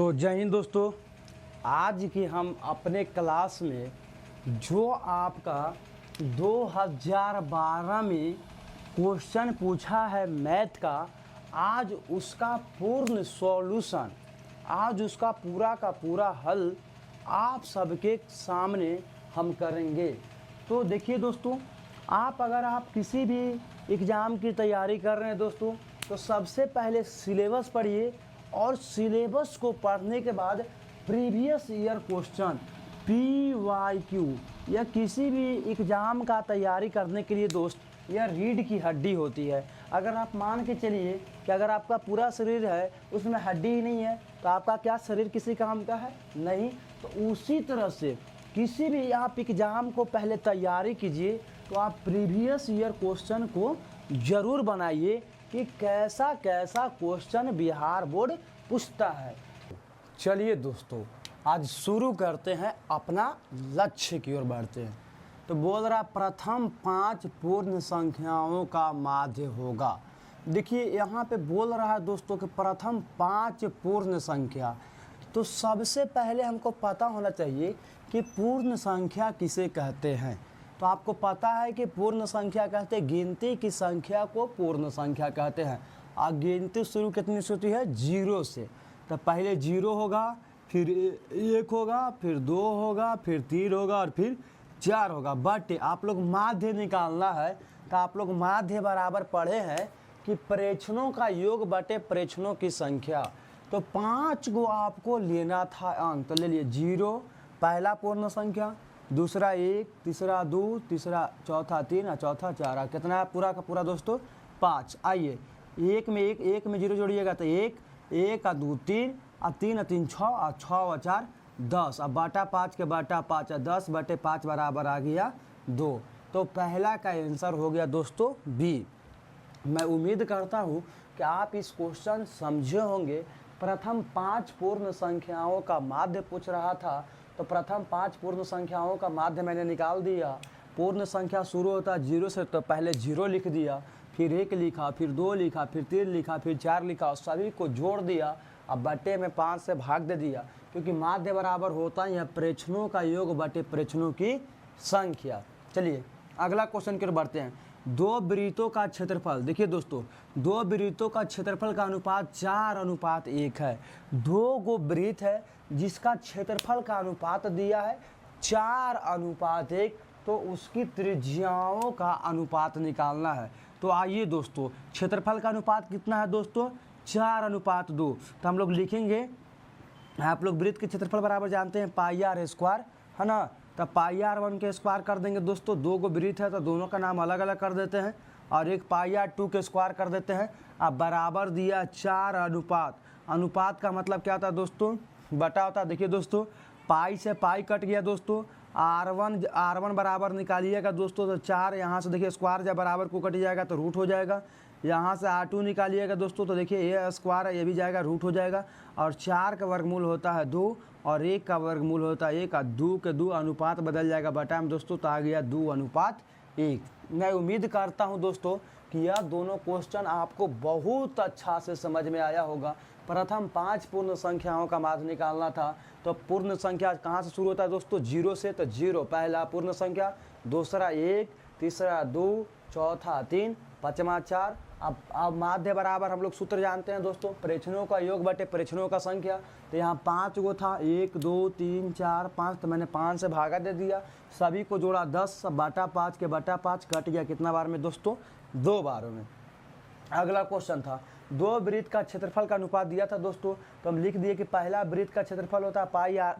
तो जय हिंद दोस्तों। आज की हम अपने क्लास में जो आपका 2012 में क्वेश्चन पूछा है मैथ का, आज उसका पूर्ण सॉल्यूशन, आज उसका पूरा का पूरा हल आप सबके सामने हम करेंगे। तो देखिए दोस्तों, अगर आप किसी भी एग्ज़ाम की तैयारी कर रहे हैं दोस्तों, तो सबसे पहले सिलेबस पढ़िए और सिलेबस को पढ़ने के बाद प्रीवियस ईयर क्वेश्चन PYQ या किसी भी एग्ज़ाम का तैयारी करने के लिए दोस्त, यह रीढ़ की हड्डी होती है। अगर आप मान के चलिए कि अगर आपका पूरा शरीर है उसमें हड्डी ही नहीं है तो आपका क्या शरीर किसी काम का है? नहीं। तो उसी तरह से किसी भी आप एग्ज़ाम को पहले तैयारी कीजिए तो आप प्रीवियस ईयर क्वेश्चन को ज़रूर बनाइए कि कैसा कैसा क्वेश्चन बिहार बोर्ड पूछता है। चलिए दोस्तों, आज शुरू करते हैं, अपना लक्ष्य की ओर बढ़ते हैं। तो बोल रहा प्रथम 5 पूर्ण संख्याओं का माध्य होगा। देखिए यहाँ पे बोल रहा है दोस्तों कि प्रथम 5 पूर्ण संख्या। तो सबसे पहले हमको पता होना चाहिए कि पूर्ण संख्या किसे कहते हैं। तो आपको पता है कि पूर्ण संख्या कहते हैं गिनती की संख्या को पूर्ण संख्या कहते हैं। और गिनती शुरू कितनी से होती है? 0 से। तो पहले 0 होगा, फिर 1 होगा, फिर 2 होगा, फिर 3 होगा और फिर 4 होगा। बट आप लोग माध्य निकालना है तो आप लोग माध्य बराबर पढ़े हैं कि प्रेक्षणों का योग बटे प्रेक्षणों की संख्या। तो 5 को आपको लेना था अंक, तो ले लिए 0 पहला पूर्ण संख्या, दूसरा 1, तीसरा 2, तीसरा चौथा 3 और चौथा 4। कितना है पूरा का पूरा दोस्तों? 5। आइए एक में 0 जोड़िएगा तो 1, 1 और 2 3 और 3 और 3 6 और 6 और 4 10। अब बाटा 5 के बाटा 5 और 10 बटे 5 बराबर आ गया 2। तो पहला का आंसर हो गया दोस्तों बी। मैं उम्मीद करता हूँ कि आप इस क्वेश्चन समझे होंगे। प्रथम 5 पूर्ण संख्याओं का माध्य पूछ रहा था, तो प्रथम 5 पूर्ण संख्याओं का माध्य मैंने निकाल दिया। पूर्ण संख्या शुरू होता है 0 से, तो पहले 0 लिख दिया, फिर 1 लिखा, फिर 2 लिखा, फिर 3 लिखा, फिर 4 लिखा और सभी को जोड़ दिया। अब बटे में 5 से भाग दे दिया, क्योंकि माध्य बराबर होता है प्रेक्षणों का योग बटे प्रेक्षणों की संख्या। चलिए अगला क्वेश्चन की ओर बढ़ते हैं। 2 वृत्तों का क्षेत्रफल। देखिए दोस्तों, 2 वृत्तों का क्षेत्रफल का अनुपात 4:1 है। 2 गो वृत्त है जिसका क्षेत्रफल का अनुपात दिया है 4:1, तो उसकी त्रिज्याओं का अनुपात निकालना है। तो आइए दोस्तों, क्षेत्रफल का अनुपात कितना है दोस्तों? 4:2। तो हम लोग लिखेंगे, आप लोग वृत्त के क्षेत्रफल बराबर जानते हैं πr², है ना? तो πr1 के स्क्वायर कर देंगे दोस्तों। 2 गो वृत्त है तो दोनों का नाम अलग अलग कर देते हैं और एक πr2 के स्क्वायर कर देते हैं। अब बराबर दिया 4:। अनुपात का मतलब क्या था दोस्तों? बटा होता। देखिए दोस्तों, पाई से पाई कट गया दोस्तों। r1 बराबर निकालिएगा दोस्तों, तो 4 यहाँ से देखिए स्क्वायर जब बराबर को कट जाएगा तो रूट हो जाएगा। यहाँ से r2 निकालिएगा दोस्तों, तो देखिए ये स्क्वायर है, ये भी जाएगा, रूट हो जाएगा। और 4 का वर्गमूल होता है 2 और 1 का वर्गमूल होता है 1 और 2 के 2 अनुपात बदल जाएगा बटा में दोस्तों, तो आ गया 2:1। मैं उम्मीद करता हूँ दोस्तों कि यह दोनों क्वेश्चन आपको बहुत अच्छा से समझ में आया होगा। प्रथम 5 पूर्ण संख्याओं का माध्य निकालना था, तो पूर्ण संख्या कहाँ से शुरू होता है दोस्तों? 0 से। तो 0 पहला पूर्ण संख्या, दूसरा 1, तीसरा 2, चौथा 3, पाँचवा 4। अब माध्य बराबर हम लोग सूत्र जानते हैं दोस्तों, प्रेक्षणों का योग बटे प्रेक्षणों का संख्या। तो यहाँ 5 गो था, 1 2 3 4 5, तो मैंने 5 से भागा दे दिया, सभी को जोड़ा 10 बटा 5 के बटा 5 कट गया कितना बार में दोस्तों? 2 बारों में। अगला क्वेश्चन था, 2 वृत्त का क्षेत्रफल का अनुपात दिया था दोस्तों। तो हम लिख दिए कि पहला वृत्त का क्षेत्रफल होता है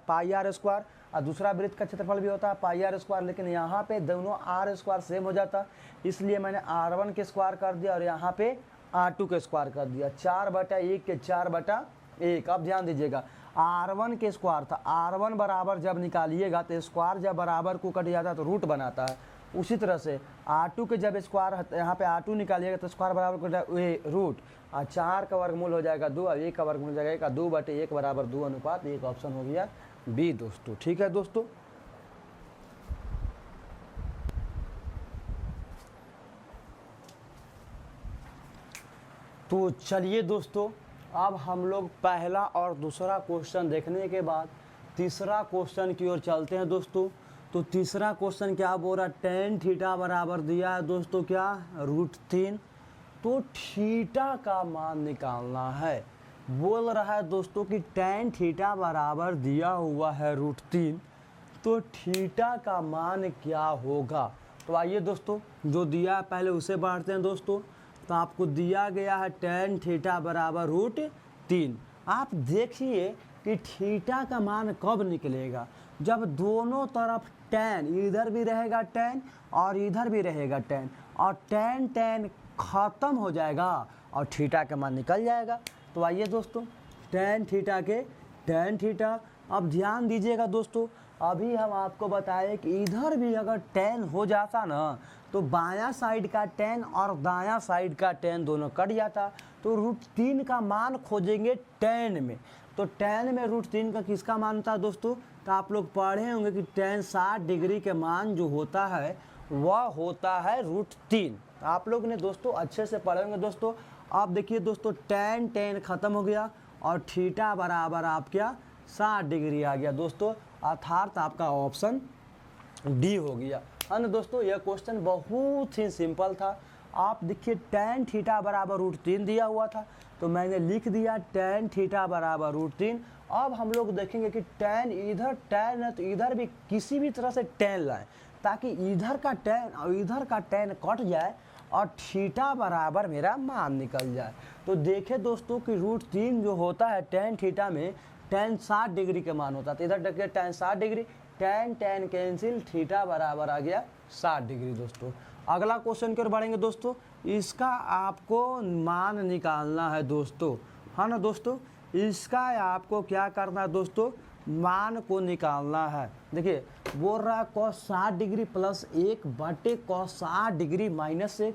πr² और दूसरा वृत्त का क्षेत्रफल भी होता है πr², लेकिन यहाँ पे दोनों r² सेम हो जाता, इसलिए मैंने r1 के स्क्वायर कर दिया और यहाँ पे r2 के स्क्वायर कर दिया। 4/1 के 4/1। अब ध्यान दीजिएगा, r1 के स्क्वायर था, r1 बराबर जब निकालिएगा तो स्क्वायर जब बराबर को कट जाता है तो रूट बनाता है। उसी तरह से r2 के जब स्क्वायर यहाँ पे r2 निकालिएगा तो स्क्वायर बराबर रूट, और 4 का वर्गमूल हो जाएगा 2 और 1 का वर्गमूल हो जाएगा 2/1 बराबर 2:1। ऑप्शन हो गया बी दोस्तों। ठीक है दोस्तों, तो चलिए दोस्तों अब हम लोग पहला और दूसरा क्वेश्चन देखने के बाद तीसरा क्वेश्चन की ओर चलते हैं दोस्तों। तो तीसरा क्वेश्चन क्या बोल रहा है, टेन थीटा बराबर दिया है दोस्तों क्या, √3। तो थीटा का मान निकालना है। बोल रहा है दोस्तों कि टेन थीटा बराबर दिया हुआ है √3, तो थीटा का मान क्या होगा। तो आइए दोस्तों, जो दिया है पहले उसे बांटते हैं दोस्तों। तो आपको दिया गया है टेन थीटा बराबर √3। आप देखिए कि थीटा का मान कब निकलेगा, जब दोनों तरफ टेन, इधर भी रहेगा टेन और इधर भी रहेगा टेन, और टेन टेन ख़त्म हो जाएगा और थीटा का मान निकल जाएगा। तो आइए दोस्तों, टेन थीटा। अब ध्यान दीजिएगा दोस्तों, अभी हम आपको बताएं कि इधर भी अगर टेन हो जाता ना, तो बायां साइड का टेन और दायां साइड का टेन दोनों कट जाता। तो √3 का मान खोजेंगे टेन में। तो टेन में √3 का किसका मान था दोस्तों, तो आप लोग पढ़े होंगे कि टेन 60 डिग्री के मान जो होता है वह होता है √3। आप लोग ने दोस्तों अच्छे से पढ़े होंगे दोस्तों। अब देखिए दोस्तों, टेन टेन ख़त्म हो गया और थीटा बराबर आप क्या 60 डिग्री आ गया दोस्तों, अर्थात आपका ऑप्शन डी हो गया, है ना दोस्तों। यह क्वेश्चन बहुत ही सिंपल था। आप देखिए टेन थीटा बराबर √3 दिया हुआ था, तो मैंने लिख दिया टेन थीटा बराबर √3। अब हम लोग देखेंगे कि टेन इधर टेन है तो इधर भी किसी भी तरह से टेन लाएं, ताकि इधर का टेन और इधर का टेन कट जाए और थीटा बराबर मेरा मान निकल जाए। तो देखें दोस्तों कि √3 जो होता है टेन थीटा में, टेन 60 डिग्री के मान होता है। तो इधर देखिए ten 60 degree, ten ten cancel, theta बराबर आ गया 60 डिग्री दोस्तों। अगला क्वेश्चन की ओर बढ़ेंगे दोस्तों। इसका आपको मान निकालना है दोस्तों, है ना दोस्तों। इसका आपको क्या करना है दोस्तों, मान को निकालना है। देखिए बोल रहा है cos 60 degree plus 1/cos 60 degree minus 1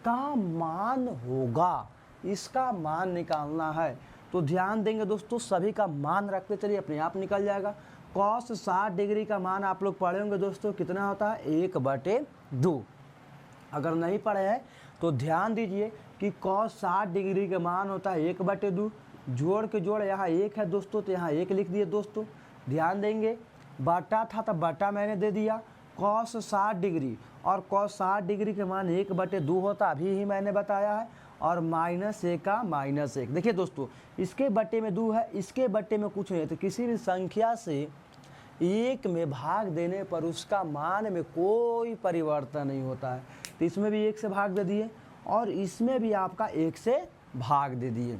का मान होगा। इसका मान निकालना है। तो ध्यान देंगे दोस्तों, सभी का मान रखते चलिए, अपने आप निकल जाएगा। cos 60 डिग्री का मान आप लोग पढ़े होंगे दोस्तों, कितना होता है 1/2। अगर नहीं पढ़े हैं तो ध्यान दीजिए कि cos 60 डिग्री का मान होता है 1/2। जोड़ के जोड़ यहाँ 1 है दोस्तों, तो यहाँ 1 लिख दिए दोस्तों। ध्यान देंगे, बटा था तो बटा मैंने दे दिया। cos 60 डिग्री और cos 60 डिग्री के मान 1/2 होता, अभी ही मैंने बताया है। और -1 का -1। देखिए दोस्तों, इसके बटे में 2 है, इसके बटे में कुछ नहीं है। तो किसी भी संख्या से 1 में भाग देने पर उसका मान में कोई परिवर्तन नहीं होता है। तो इसमें भी 1 से भाग दे दिए और इसमें भी आपका 1 से भाग दे दिए,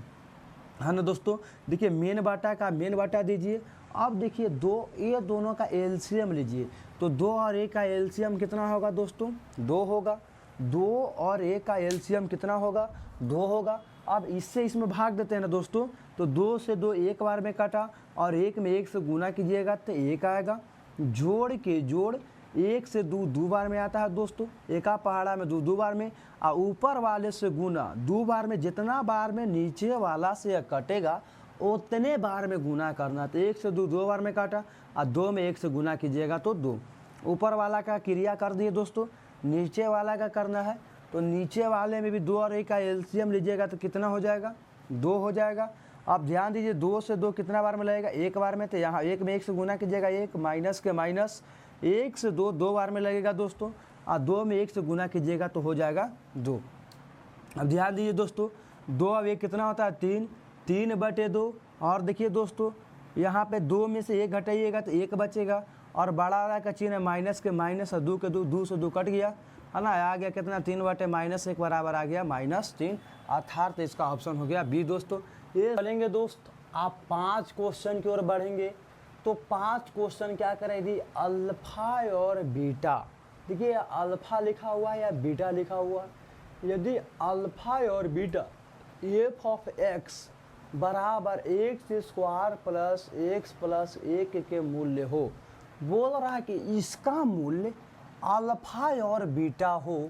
है ना दोस्तों। देखिए मेन बाटा का मेन बाटा दीजिए। अब देखिए ये दोनों का एलसीएम लीजिए। तो 2 और 1 का एलसीएम कितना होगा दोस्तों, 2 होगा। 2 और 1 का एलसीएम कितना होगा, 2 होगा। अब इससे इसमें भाग देते हैं ना दोस्तों, तो 2 से 2 एक बार में कटा और 1 में 1 से गुना कीजिएगा तो 1 आएगा। जोड़ के जोड़ 1 से 2 बार में आता है दोस्तों, एका पहाड़ा में 2 बार में, और ऊपर वाले से गुना 2 बार में। जितना बार में नीचे वाला से कटेगा उतने बार में गुना करना। तो 1 से 2 बार में काटा और 2 में 1 से गुना कीजिएगा तो 2। ऊपर वाला का क्रिया कर दिए दोस्तों, नीचे वाला का करना है। तो नीचे वाले में भी 2 और 1 का एलसीएम लीजिएगा तो कितना हो जाएगा, 2 हो जाएगा। अब ध्यान दीजिए 2 से 2 कितना बार में लगेगा, 1 बार में। तो यहाँ 1 में 1 से गुना कीजिएगा, 1 माइनस के माइनस, 1 से 2 बार में लगेगा दोस्तों, और 2 में 1 से गुना कीजिएगा तो हो जाएगा 2। अब ध्यान दीजिए दोस्तों, 2 और 1 कितना होता है 3, 3/2। और देखिए दोस्तों, यहाँ पे 2 में से 1 घटाइएगा तो 1 बचेगा, और बड़ा वाला का चिन्ह है माइनस के माइनस, और 2 के 2 से 2 कट गया, है ना। आ गया कितना 3/-1 बराबर आ गया -3, अर्थात इसका ऑप्शन हो गया बी दोस्तों। ये चलेंगे दोस्त, आप 5 क्वेश्चन की ओर बढ़ेंगे। तो 5 क्वेश्चन क्या करेंगे, अल्फा और बीटा। देखिए अल्फा लिखा हुआ है या बीटा लिखा हुआ है। यदि अल्फा और बीटा f(x) बराबर x² + x + 1 के मूल्य हो, बोल रहा है कि इसका मूल्य अल्फा और बीटा हो,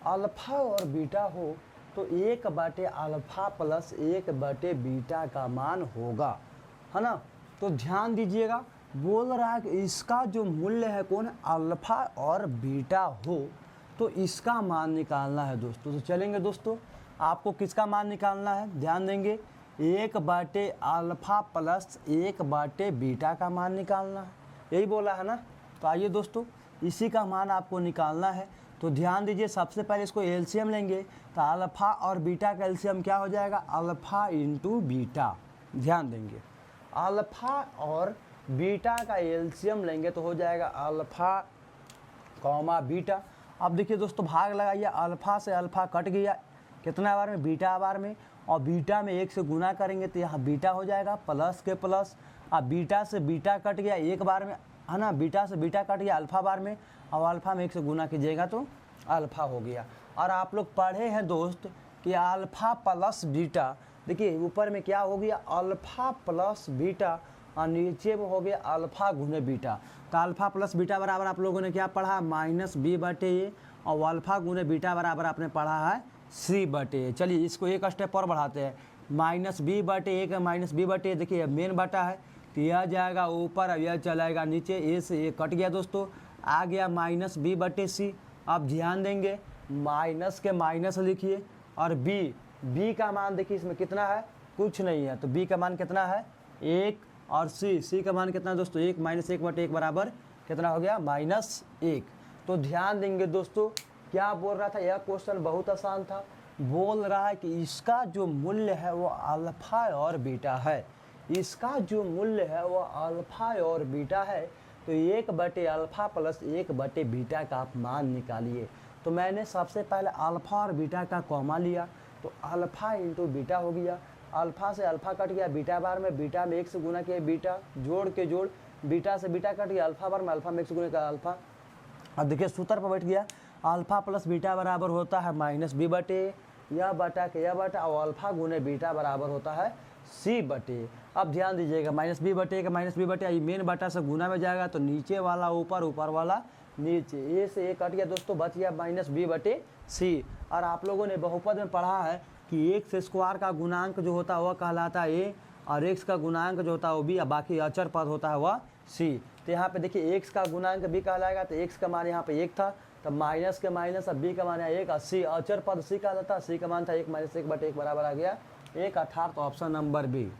अल्फा और बीटा हो, तो 1/α + 1/बीटा का मान होगा, है ना। तो ध्यान दीजिएगा, बोल रहा है कि इसका जो मूल्य है कौन है, अल्फा और बीटा हो, तो इसका मान निकालना है दोस्तों। तो चलेंगे दोस्तों, आपको किसका मान निकालना है, ध्यान देंगे एक बटे अल्फ़ा प्लस एक बटे बीटा का मान निकालना है, यही बोला है ना। तो आइए दोस्तों, इसी का मान आपको निकालना है। तो ध्यान दीजिए, सबसे पहले इसको एलसीएम लेंगे, तो अल्फ़ा और बीटा का एलसीएम क्या हो जाएगा, अल्फ़ा इंटू बीटा। ध्यान देंगे, अल्फ़ा और बीटा का एलसीएम लेंगे तो हो जाएगा अल्फ़ा कॉमा बीटा। अब देखिए दोस्तों, भाग लगाइए, अल्फ़ा से अल्फ़ा कट गया, कितना बार में, बीटा बार में, और बीटा में 1 से गुना करेंगे तो यहाँ बीटा हो जाएगा प्लस के प्लस। अब बीटा से बीटा कट गया एक बार में, है ना, बीटा से बीटा कट गया अल्फ़ा बार में, और अल्फ़ा में 1 से गुना कीजिएगा तो अल्फ़ा हो गया। और आप लोग पढ़े हैं दोस्त कि अल्फ़ा प्लस बीटा, देखिए ऊपर में क्या हो गया, अल्फ़ा प्लस बीटा, और नीचे में हो गया अल्फ़ा गुने बीटा। तो अल्फ़ा प्लस बीटा बराबर आप लोगों ने क्या पढ़ा, माइनस बी बटे ए, और अल्फ़ा गुने बीटा बराबर आपने पढ़ा है सी बटे ए। चलिए इसको एक स्टेप और बढ़ाते हैं, माइनस बी बटे ए का माइनस बी बटे ए, देखिए मेन बटा है तो यह जाएगा ऊपर और यह चलाएगा नीचे, ए से ए कट गया दोस्तों, आ गया माइनस बी बटे सी। अब ध्यान देंगे, माइनस के माइनस लिखिए, और बी का मान देखिए इसमें कितना है, कुछ नहीं है, तो बी का मान कितना है 1, और सी का मान कितना है दोस्तों 1, माइनस 1 बटे 1 बराबर कितना हो गया, -1। तो ध्यान देंगे दोस्तों, क्या बोल रहा था, यह क्वेश्चन बहुत आसान था। बोल रहा है कि इसका जो मूल्य है वो अल्फ़ा और बीटा है, इसका जो मूल्य है वो अल्फ़ा और बीटा है। तो 1 बटे अल्फ़ा प्लस 1 बटे बीटा का आप मान निकालिए। तो मैंने सबसे पहले अल्फ़ा और बीटा का कॉमा लिया, तो अल्फ़ा इंटू बीटा हो गया, अल्फ़ा से अल्फ़ा कट गया बीटा बार में, बीटा में 1 से गुना किया बीटा, जोड़ के जोड़, बीटा से बीटा कट गया अल्फ़ा बार में, अल्फ़ा में 1 से गुना का अल्फ़ा। अब देखिए सूत्र पर बैठ गया, अल्फ़ा प्लस बीटा बराबर होता है माइनस बी बटे, यह बटा के यह बटा, और अल्फ़ा गुने बीटा बराबर होता है सी बटे। अब ध्यान दीजिएगा, माइनस बी बटे का माइनस बी बटे, ये मेन बटा से गुना में जाएगा तो नीचे वाला ऊपर, ऊपर वाला नीचे, ए से ए कट गया दोस्तों, बच गया माइनस बी बटे सी। और आप लोगों ने बहुपद में पढ़ा है कि एक्स स्क्वायर का गुणांक जो होता है वह कहलाता है ए, और एक्स का गुणांक जो होता है वो बी, और बाकी अचर पद होता है वह सी। तो यहाँ पे देखिए एक्स का गुणांक बी कहलाएगा, तो एक्स का मान यहाँ पे 1 था, तो माइनस के माइनस, अब बी का मान है 1, और सी अचर पद सी कहलाता है, सी का मान था 1 माइनस 1 बटे 1 बराबर आ गया 1, अर्थात ऑप्शन नंबर बी।